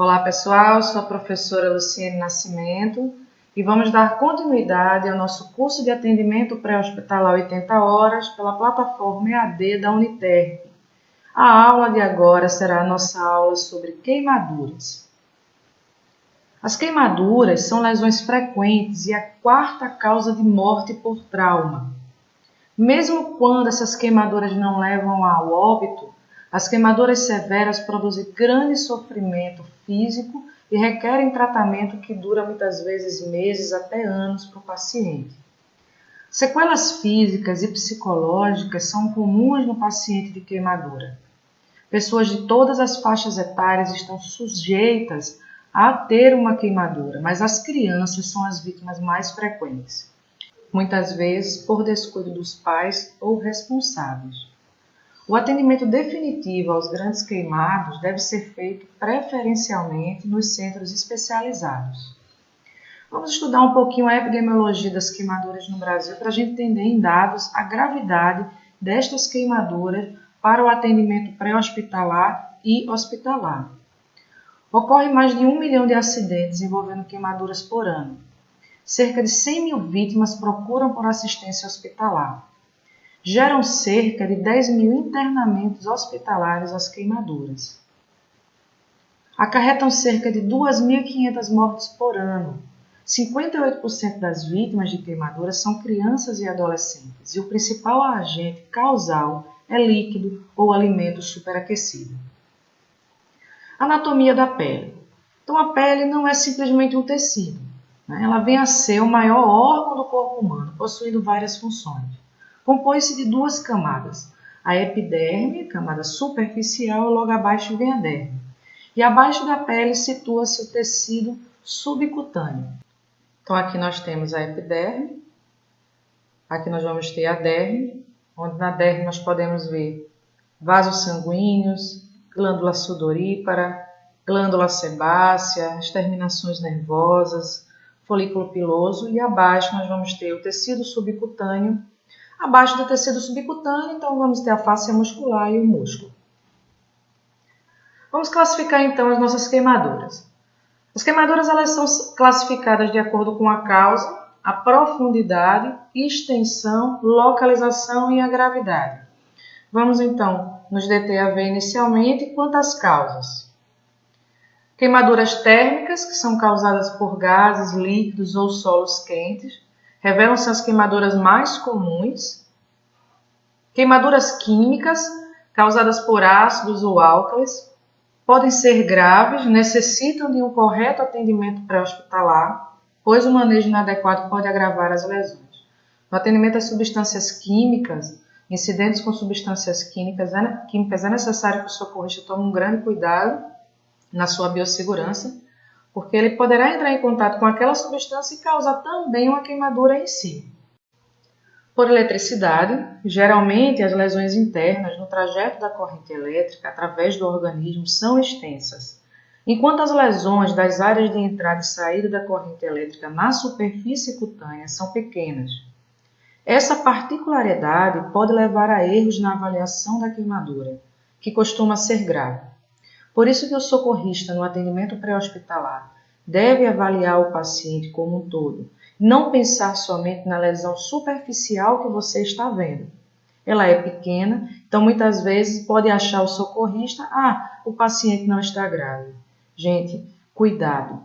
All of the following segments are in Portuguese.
Olá pessoal, sou a professora Luciene Nascimento e vamos dar continuidade ao nosso curso de atendimento pré-hospitalar 80 horas pela plataforma EAD da Uniterp. A aula de agora será a nossa aula sobre queimaduras. As queimaduras são lesões frequentes e a quarta causa de morte por trauma. Mesmo quando essas queimaduras não levam ao óbito, as queimaduras severas produzem grande sofrimento físico e requerem tratamento que dura muitas vezes meses até anos para o paciente. Sequelas físicas e psicológicas são comuns no paciente de queimadura. Pessoas de todas as faixas etárias estão sujeitas a ter uma queimadura, mas as crianças são as vítimas mais frequentes, muitas vezes por descuido dos pais ou responsáveis. O atendimento definitivo aos grandes queimados deve ser feito preferencialmente nos centros especializados. Vamos estudar um pouquinho a epidemiologia das queimaduras no Brasil para a gente entender em dados a gravidade destas queimaduras para o atendimento pré-hospitalar e hospitalar. Ocorre mais de 1 milhão de acidentes envolvendo queimaduras por ano. Cerca de 100 mil vítimas procuram por assistência hospitalar. Geram cerca de 10 mil internamentos hospitalares às queimaduras. Acarretam cerca de 2.500 mortes por ano. 58% das vítimas de queimaduras são crianças e adolescentes, e o principal agente causal é líquido ou alimento superaquecido. Anatomia da pele. Então, a pele não é simplesmente um tecido, né? Ela vem a ser o maior órgão do corpo humano, possuindo várias funções. Compõe-se de duas camadas, a epiderme, camada superficial, e logo abaixo vem a derme. E abaixo da pele situa-se o tecido subcutâneo. Então aqui nós temos a epiderme, aqui nós vamos ter a derme, onde na derme nós podemos ver vasos sanguíneos, glândula sudorípara, glândula sebácea, as terminações nervosas, folículo piloso, e abaixo nós vamos ter o tecido subcutâneo. Abaixo do tecido subcutâneo, então, vamos ter a fáscia muscular e o músculo. Vamos classificar, então, as nossas queimaduras. As queimaduras elas são classificadas de acordo com a causa, a profundidade, extensão, localização e a gravidade. Vamos, então, nos deter a ver inicialmente quanto às causas. Queimaduras térmicas, que são causadas por gases, líquidos ou solos quentes, revelam-se as queimaduras mais comuns. Queimaduras químicas, causadas por ácidos ou álcalis, podem ser graves, necessitam de um correto atendimento pré-hospitalar, pois o manejo inadequado pode agravar as lesões. No atendimento às substâncias químicas, incidentes com substâncias químicas, é necessário que o socorrista tome um grande cuidado na sua biossegurança, porque ele poderá entrar em contato com aquela substância e causar também uma queimadura em si. Por eletricidade, geralmente as lesões internas no trajeto da corrente elétrica através do organismo são extensas, enquanto as lesões das áreas de entrada e saída da corrente elétrica na superfície cutânea são pequenas. Essa particularidade pode levar a erros na avaliação da queimadura, que costuma ser grave. Por isso que o socorrista no atendimento pré-hospitalar deve avaliar o paciente como um todo, não pensar somente na lesão superficial que você está vendo. Ela é pequena, então muitas vezes pode achar o socorrista, o paciente não está grave. Gente, cuidado,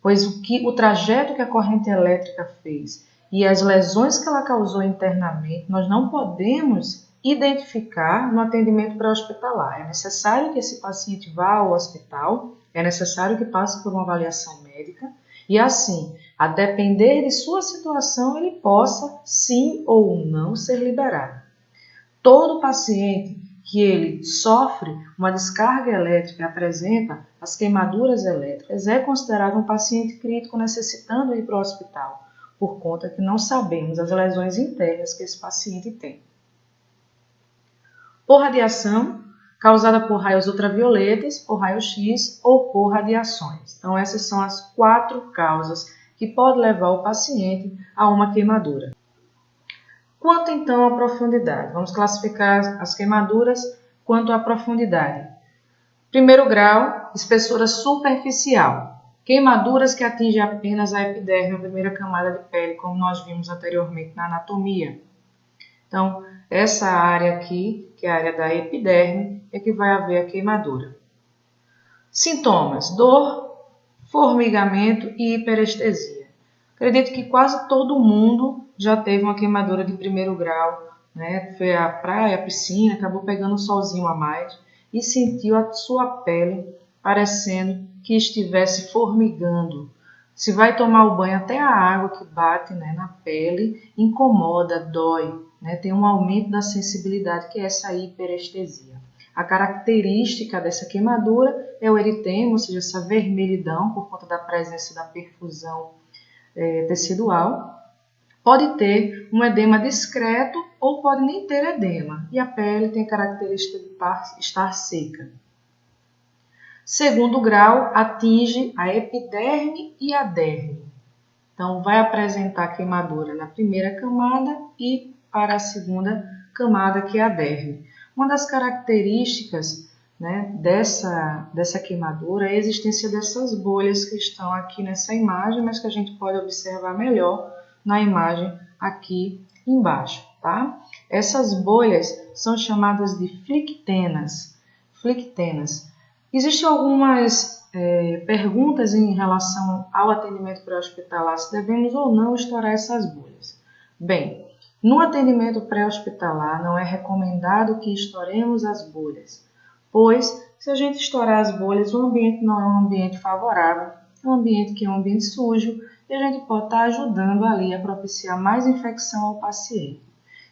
pois o trajeto que a corrente elétrica fez e as lesões que ela causou internamente, nós não podemos identificar no atendimento pré-hospitalar. É necessário que esse paciente vá ao hospital, é necessário que passe por uma avaliação médica e assim, a depender de sua situação, ele possa sim ou não ser liberado. Todo paciente que ele sofre uma descarga elétrica e apresenta as queimaduras elétricas é considerado um paciente crítico necessitando ir para o hospital, por conta que não sabemos as lesões internas que esse paciente tem. Por radiação, causada por raios ultravioletas, por raio-x ou por radiações. Então, essas são as 4 causas que podem levar o paciente a uma queimadura. Quanto, então, à profundidade? Vamos classificar as queimaduras quanto à profundidade. Primeiro grau, espessura superficial. Queimaduras que atingem apenas a epiderme, a primeira camada de pele, como nós vimos anteriormente na anatomia. Então, essa área aqui, que é a área da epiderme, é que vai haver a queimadura. Sintomas: dor, formigamento e hiperestesia. Acredito que quase todo mundo já teve uma queimadura de primeiro grau, né? Foi à praia, à piscina, acabou pegando um solzinho a mais e sentiu a sua pele parecendo que estivesse formigando. Se vai tomar o banho, até a água que bate, né, na pele incomoda, dói, né? Tem um aumento da sensibilidade, que é essa hiperestesia. A característica dessa queimadura é o eritema, ou seja, essa vermelhidão por conta da presença da perfusão tecidual. Pode ter um edema discreto ou pode nem ter edema, e a pele tem a característica de estar seca. Segundo grau, atinge a epiderme e a derme. Então, vai apresentar queimadura na primeira camada e para a segunda camada, que é a derme. Uma das características, né, dessa queimadura é a existência dessas bolhas que estão aqui nessa imagem, mas que a gente pode observar melhor na imagem aqui embaixo, tá? Essas bolhas são chamadas de flictenas. Existem algumas perguntas em relação ao atendimento pré-hospitalar, se devemos ou não estourar essas bolhas. Bem, no atendimento pré-hospitalar não é recomendado que estouremos as bolhas, pois se a gente estourar as bolhas, o ambiente não é um ambiente favorável, é um ambiente que é um ambiente sujo e a gente pode estar ajudando ali a propiciar mais infecção ao paciente.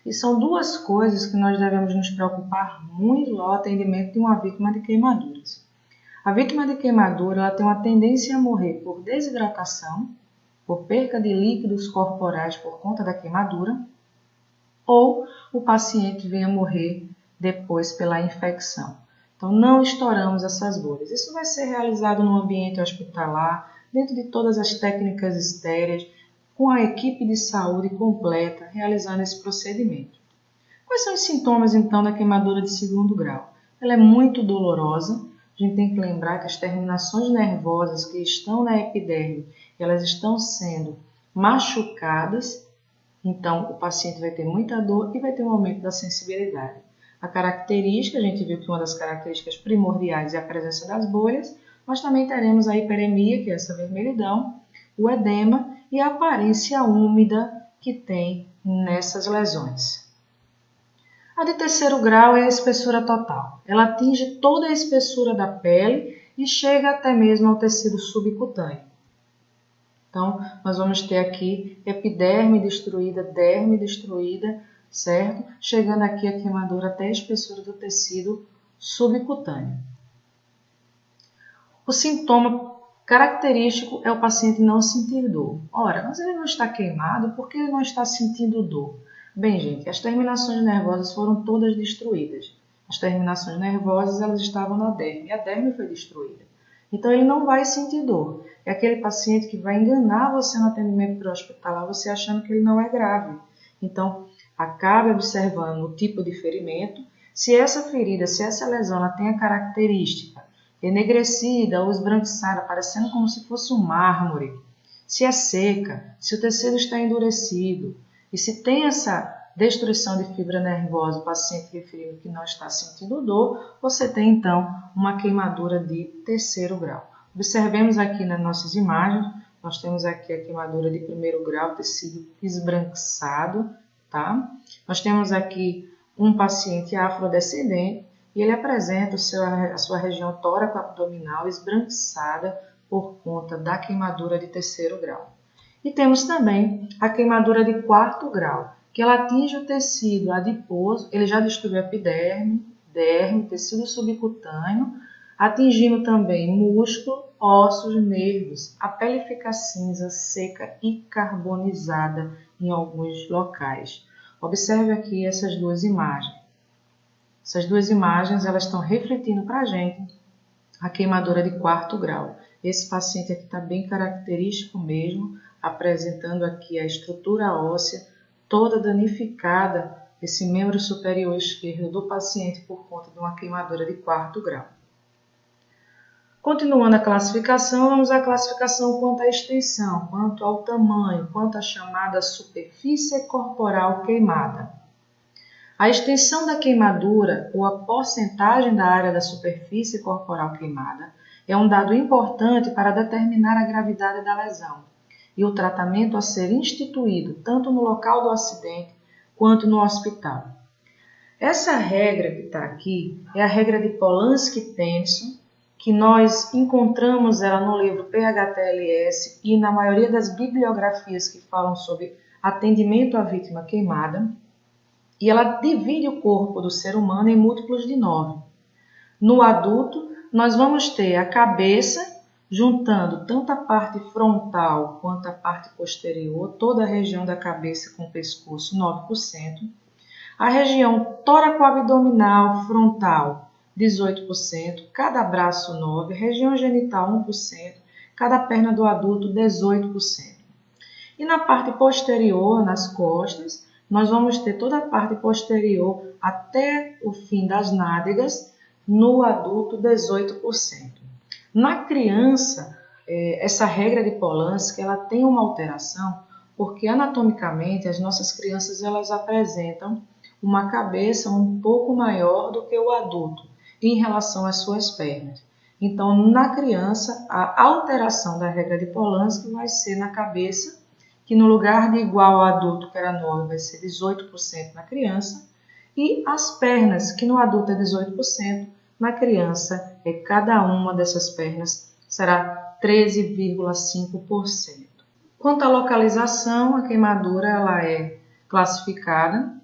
E são duas coisas que nós devemos nos preocupar muito ao atendimento de uma vítima de queimaduras. A vítima de queimadura ela tem uma tendência a morrer por desidratação, por perca de líquidos corporais por conta da queimadura, ou o paciente venha morrer depois pela infecção. Então, não estouramos essas bolhas. Isso vai ser realizado no ambiente hospitalar, dentro de todas as técnicas estéreis, com a equipe de saúde completa, realizando esse procedimento. Quais são os sintomas, então, da queimadura de segundo grau? Ela é muito dolorosa. A gente tem que lembrar que as terminações nervosas que estão na epiderme, elas estão sendo machucadas, então o paciente vai ter muita dor e vai ter um aumento da sensibilidade. A característica, a gente viu que uma das características primordiais é a presença das bolhas, mas também teremos a hiperemia, que é essa vermelhidão, o edema e a aparência úmida que tem nessas lesões. A de terceiro grau é a espessura total. Ela atinge toda a espessura da pele e chega até mesmo ao tecido subcutâneo. Então, nós vamos ter aqui epiderme destruída, derme destruída, certo? Chegando aqui a queimadura até a espessura do tecido subcutâneo. O sintoma característico é o paciente não sentir dor. Ora, mas ele não está queimado, por que ele não está sentindo dor? Bem, gente, as terminações nervosas foram todas destruídas. As terminações nervosas elas estavam na derme, e a derme foi destruída. Então, ele não vai sentir dor. É aquele paciente que vai enganar você no atendimento pré-hospitalar, você achando que ele não é grave. Então, acabe observando o tipo de ferimento. Se essa ferida, se essa lesão ela tem a característica enegrecida ou esbranquiçada, parecendo como se fosse um mármore, se é seca, se o tecido está endurecido, e se tem essa destruição de fibra nervosa, o paciente referindo que não está sentindo dor, você tem então uma queimadura de terceiro grau. Observemos aqui nas nossas imagens, nós temos aqui a queimadura de primeiro grau, tecido esbranquiçado, tá? Nós temos aqui um paciente afrodescendente e ele apresenta a sua região tóraco-abdominal esbranquiçada por conta da queimadura de terceiro grau. E temos também a queimadura de quarto grau, que ela atinge o tecido adiposo, ele já destruiu a epiderme, derme, tecido subcutâneo, atingindo também músculo, ossos, nervos. A pele fica cinza, seca e carbonizada em alguns locais. Observe aqui essas duas imagens. Essas duas imagens elas estão refletindo para a gente a queimadura de quarto grau. Esse paciente aqui está bem característico mesmo, apresentando aqui a estrutura óssea toda danificada, esse membro superior esquerdo do paciente por conta de uma queimadura de quarto grau. Continuando a classificação, vamos à classificação quanto à extensão, quanto ao tamanho, quanto à chamada superfície corporal queimada. A extensão da queimadura ou a porcentagem da área da superfície corporal queimada é um dado importante para determinar a gravidade da lesão e o tratamento a ser instituído tanto no local do acidente quanto no hospital. Essa regra que está aqui é a regra de Polanski-Tennyson, que nós encontramos ela no livro PHTLS e na maioria das bibliografias que falam sobre atendimento à vítima queimada, e ela divide o corpo do ser humano em múltiplos de 9. No adulto, nós vamos ter a cabeça, juntando tanto a parte frontal quanto a parte posterior, toda a região da cabeça com o pescoço, 9%. A região tóraco-abdominal frontal, 18%, cada braço 9%, região genital 1%, cada perna do adulto 18%. E na parte posterior, nas costas, nós vamos ter toda a parte posterior até o fim das nádegas, no adulto 18%. Na criança, essa regra de Polanski ela tem uma alteração, porque anatomicamente as nossas crianças elas apresentam uma cabeça um pouco maior do que o adulto em relação às suas pernas. Então, na criança, a alteração da regra de Polanski vai ser na cabeça, que no lugar de igual ao adulto, que era 9%, vai ser 18% na criança, e as pernas, que no adulto é 18%, na criança, cada uma dessas pernas será 13,5%. Quanto à localização, a queimadura ela é classificada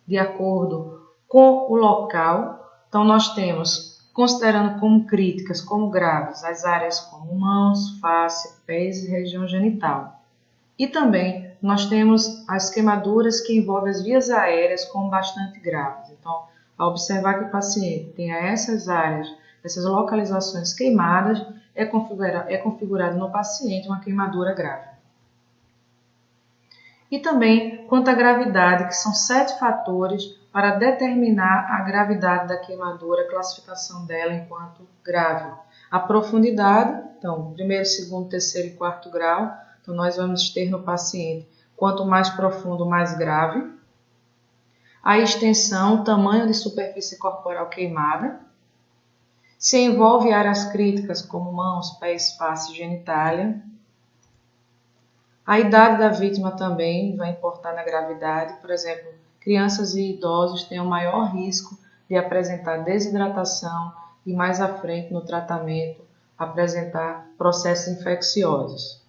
de acordo com o local. Então, nós temos, considerando como críticas, como graves, as áreas como mãos, face, pés e região genital. E também nós temos as queimaduras que envolvem as vias aéreas como bastante graves. Então, ao observar que o paciente tenha essas áreas, essas localizações queimadas, é configurado no paciente uma queimadura grave. E também quanto à gravidade, que são 7 fatores para determinar a gravidade da queimadura, a classificação dela enquanto grave. A profundidade, então, primeiro, segundo, terceiro e quarto grau, então nós vamos ter no paciente, quanto mais profundo, mais grave. A extensão, tamanho de superfície corporal queimada. Se envolve áreas críticas como mãos, pés, face e genitália. A idade da vítima também vai importar na gravidade. Por exemplo, crianças e idosos têm o maior risco de apresentar desidratação e mais à frente no tratamento apresentar processos infecciosos.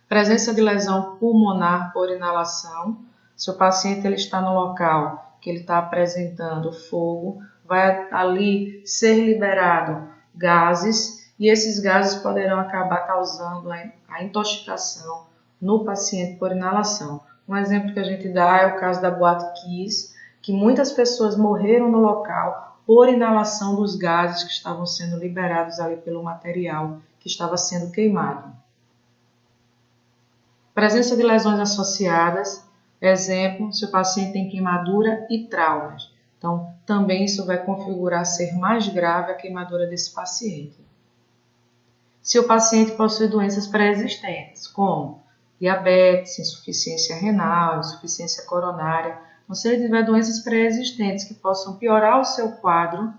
Presença de lesão pulmonar por inalação. Se o paciente ele está no local que ele está apresentando fogo, vai ali ser liberado gases e esses gases poderão acabar causando a intoxicação no paciente por inalação. Um exemplo que a gente dá é o caso da Boate Kiss, que muitas pessoas morreram no local por inalação dos gases que estavam sendo liberados ali pelo material que estava sendo queimado. Presença de lesões associadas, exemplo, se o paciente tem queimadura e traumas. Então, também isso vai configurar ser mais grave a queimadura desse paciente. Se o paciente possui doenças pré-existentes, como diabetes, insuficiência renal, insuficiência coronária, então, se ele tiver doenças pré-existentes que possam piorar o seu quadro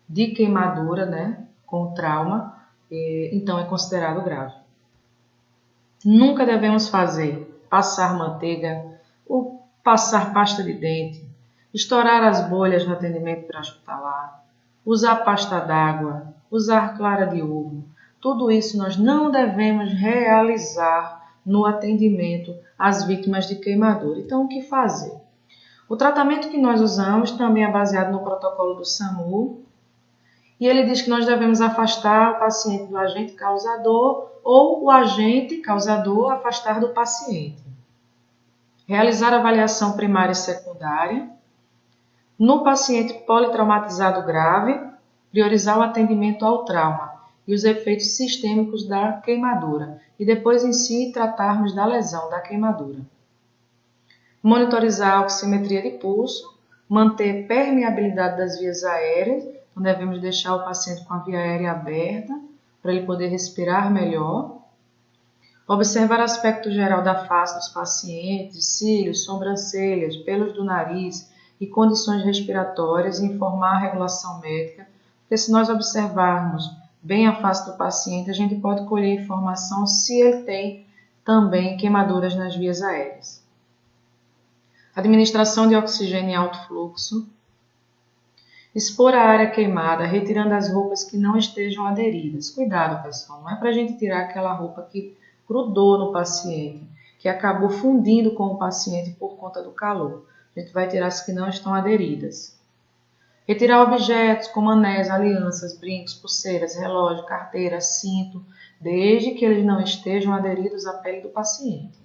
de queimadura, com trauma, então é considerado grave. Nunca devemos passar manteiga ou passar pasta de dente, estourar as bolhas no atendimento pré-hospitalar, usar pasta d'água, usar clara de ovo. Tudo isso nós não devemos realizar no atendimento às vítimas de queimadura. Então, o que fazer? O tratamento que nós usamos também é baseado no protocolo do SAMU e ele diz que nós devemos afastar o paciente do agente causador ou o agente causador afastar do paciente. Realizar avaliação primária e secundária. No paciente politraumatizado grave, priorizar o atendimento ao trauma e os efeitos sistêmicos da queimadura e depois em si tratarmos da lesão da queimadura. Monitorizar a oximetria de pulso, manter permeabilidade das vias aéreas Então, devemos deixar o paciente com a via aérea aberta para ele poder respirar melhor. Observar o aspecto geral da face dos pacientes, cílios, sobrancelhas, pelos do nariz e condições respiratórias e informar a regulação médica, porque se nós observarmos bem a face do paciente, a gente pode colher informação se ele tem também queimaduras nas vias aéreas. Administração de oxigênio em alto fluxo. Expor a área queimada, retirando as roupas que não estejam aderidas. Cuidado, pessoal, não é para a gente tirar aquela roupa que grudou no paciente, que acabou fundindo com o paciente por conta do calor. A gente vai tirar as que não estão aderidas. Retirar objetos como anéis, alianças, brincos, pulseiras, relógio, carteira, cinto, desde que eles não estejam aderidos à pele do paciente.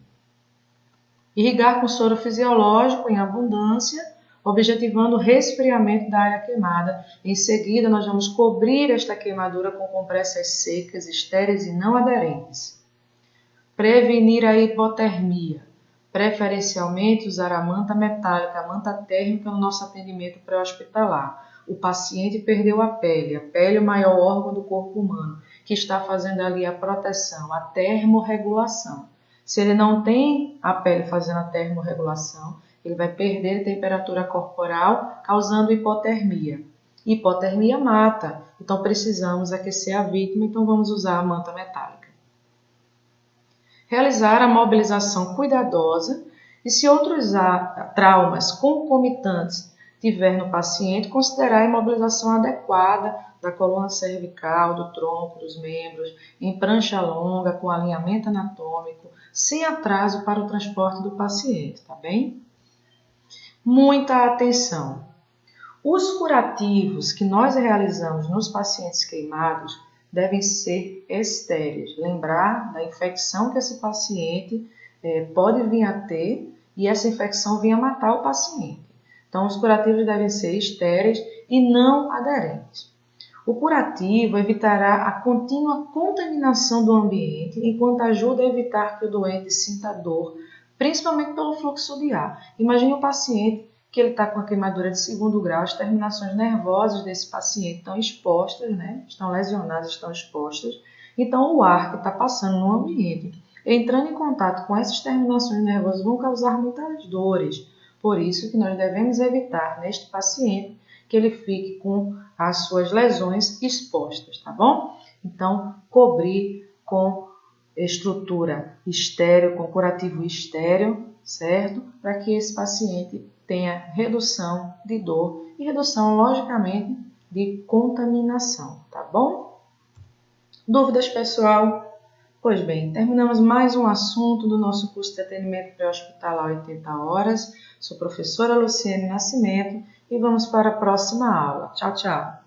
Irrigar com soro fisiológico em abundância, objetivando o resfriamento da área queimada. Em seguida, nós vamos cobrir esta queimadura com compressas secas, estéreis e não aderentes. Prevenir a hipotermia. Preferencialmente usar a manta metálica, a manta térmica no nosso atendimento pré-hospitalar. O paciente perdeu a pele é o maior órgão do corpo humano, que está fazendo ali a proteção, a termorregulação. Se ele não tem a pele fazendo a termorregulação, ele vai perder temperatura corporal, causando hipotermia. Hipotermia mata, então precisamos aquecer a vítima, então vamos usar a manta metálica. Realizar a mobilização cuidadosa e, se outros traumas concomitantes tiver no paciente, considerar a imobilização adequada da coluna cervical, do tronco, dos membros, em prancha longa, com alinhamento anatômico, sem atraso para o transporte do paciente, tá bem? Muita atenção! Os curativos que nós realizamos nos pacientes queimados devem ser estéreis. Lembrar da infecção que esse paciente pode vir a ter e essa infecção vir a matar o paciente. Então, os curativos devem ser estéreis e não aderentes. O curativo evitará a contínua contaminação do ambiente, enquanto ajuda a evitar que o doente sinta dor, principalmente pelo fluxo de ar. Imagine o paciente que ele está com a queimadura de 2º grau, as terminações nervosas desse paciente estão expostas, né? Estão lesionadas, estão expostas. Então, o ar que está passando no ambiente, entrando em contato com essas terminações nervosas, vão causar muitas dores. Por isso que nós devemos evitar neste paciente que ele fique com as suas lesões expostas, tá bom? Então, cobrir com estrutura estéril, com curativo estéril, certo? Para que esse paciente tenha redução de dor e redução, logicamente, de contaminação, tá bom? Dúvidas, pessoal? Pois bem, terminamos mais um assunto do nosso curso de atendimento pré-hospitalar 80 horas. Sou professora Luciene Nascimento e vamos para a próxima aula. Tchau, tchau!